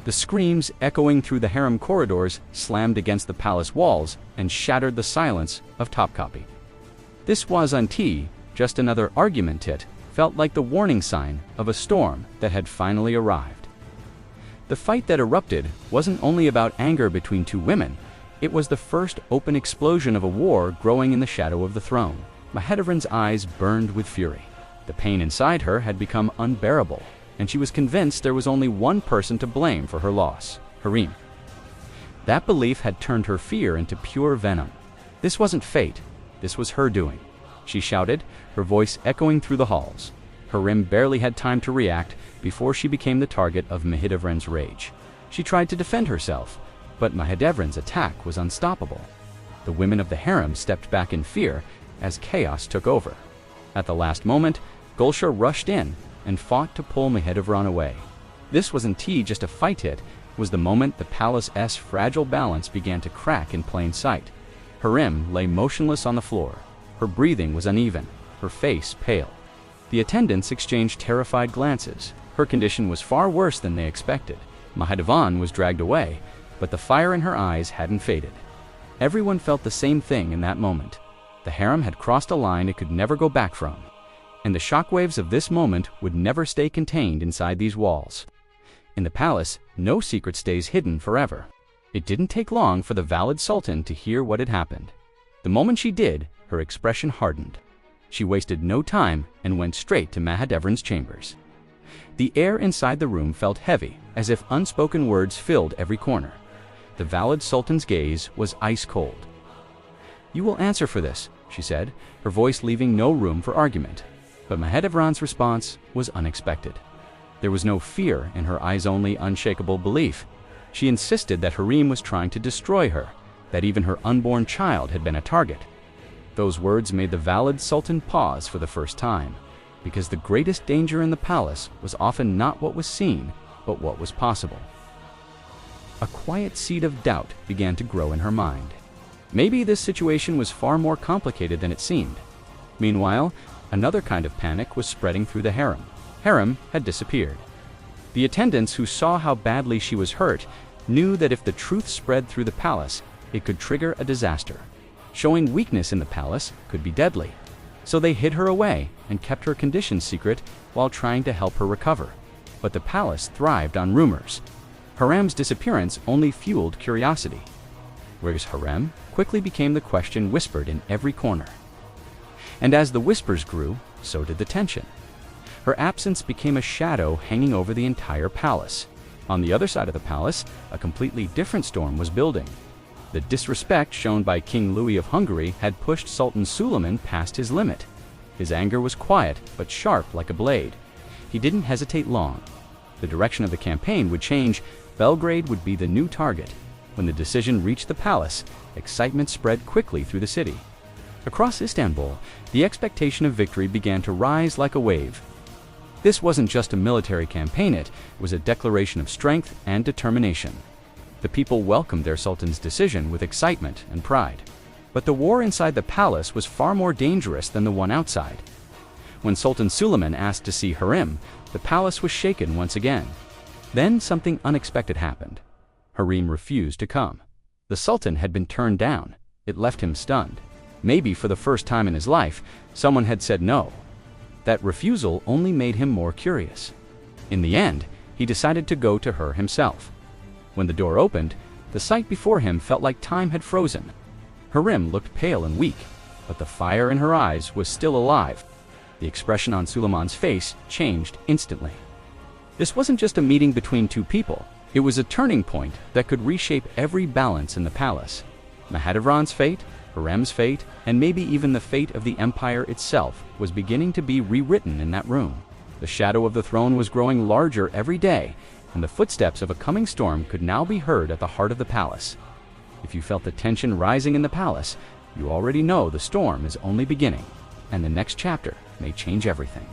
The screams echoing through the harem corridors slammed against the palace walls and shattered the silence of Topkapi. This wasn't just another argument. It felt like the warning sign of a storm that had finally arrived. The fight that erupted wasn't only about anger between two women, it was the first open explosion of a war growing in the shadow of the throne. Mahidevran's eyes burned with fury. The pain inside her had become unbearable, and she was convinced there was only one person to blame for her loss: Harem. That belief had turned her fear into pure venom. This wasn't fate, this was her doing. She shouted, her voice echoing through the halls. Harem barely had time to react before she became the target of Mahidevran's rage. She tried to defend herself, but Mahidevran's attack was unstoppable. The women of the harem stepped back in fear as chaos took over. At the last moment, Gulsha rushed in and fought to pull Mahidevran away. This wasn't just a fight, it was the moment the palace's fragile balance began to crack in plain sight. Harem lay motionless on the floor. Her breathing was uneven, her face pale. The attendants exchanged terrified glances. Her condition was far worse than they expected. Mahidevran was dragged away, but the fire in her eyes hadn't faded. Everyone felt the same thing in that moment. The harem had crossed a line it could never go back from, and the shockwaves of this moment would never stay contained inside these walls. In the palace, no secret stays hidden forever. It didn't take long for the valid sultan to hear what had happened. The moment she did, her expression hardened. She wasted no time and went straight to Mahidevran's chambers. The air inside the room felt heavy, as if unspoken words filled every corner. The valid sultan's gaze was ice cold. "You will answer for this," she said, her voice leaving no room for argument. But Mahidevran's response was unexpected. There was no fear in her eyes, only unshakable belief. She insisted that Harem was trying to destroy her, that even her unborn child had been a target. Those words made the valid sultan pause for the first time, because the greatest danger in the palace was often not what was seen, but what was possible. A quiet seed of doubt began to grow in her mind. Maybe this situation was far more complicated than it seemed. Meanwhile, another kind of panic was spreading through the harem. Harem had disappeared. The attendants who saw how badly she was hurt knew that if the truth spread through the palace, it could trigger a disaster. Showing weakness in the palace could be deadly. So they hid her away and kept her condition secret while trying to help her recover. But the palace thrived on rumors. Harem's disappearance only fueled curiosity. Where's Harem? Quickly became the question whispered in every corner. And as the whispers grew, so did the tension. Her absence became a shadow hanging over the entire palace. On the other side of the palace, a completely different storm was building. The disrespect shown by King Louis of Hungary had pushed Sultan Suleiman past his limit. His anger was quiet, but sharp like a blade. He didn't hesitate long. The direction of the campaign would change. Belgrade would be the new target. When the decision reached the palace, excitement spread quickly through the city. Across Istanbul, the expectation of victory began to rise like a wave. This wasn't just a military campaign, it was a declaration of strength and determination. The people welcomed their sultan's decision with excitement and pride. But the war inside the palace was far more dangerous than the one outside. When Sultan Suleiman asked to see Harem, the palace was shaken once again. Then something unexpected happened. Harem refused to come. The sultan had been turned down. It left him stunned. Maybe for the first time in his life, someone had said no. That refusal only made him more curious. In the end, he decided to go to her himself. When the door opened, the sight before him felt like time had frozen. Harem looked pale and weak, but the fire in her eyes was still alive. The expression on Suleiman's face changed instantly. This wasn't just a meeting between two people. It was a turning point that could reshape every balance in the palace. Mahidevran's fate, Harem's fate, and maybe even the fate of the empire itself was beginning to be rewritten in that room. The shadow of the throne was growing larger every day, and the footsteps of a coming storm could now be heard at the heart of the palace. If you felt the tension rising in the palace, you already know the storm is only beginning, and the next chapter may change everything.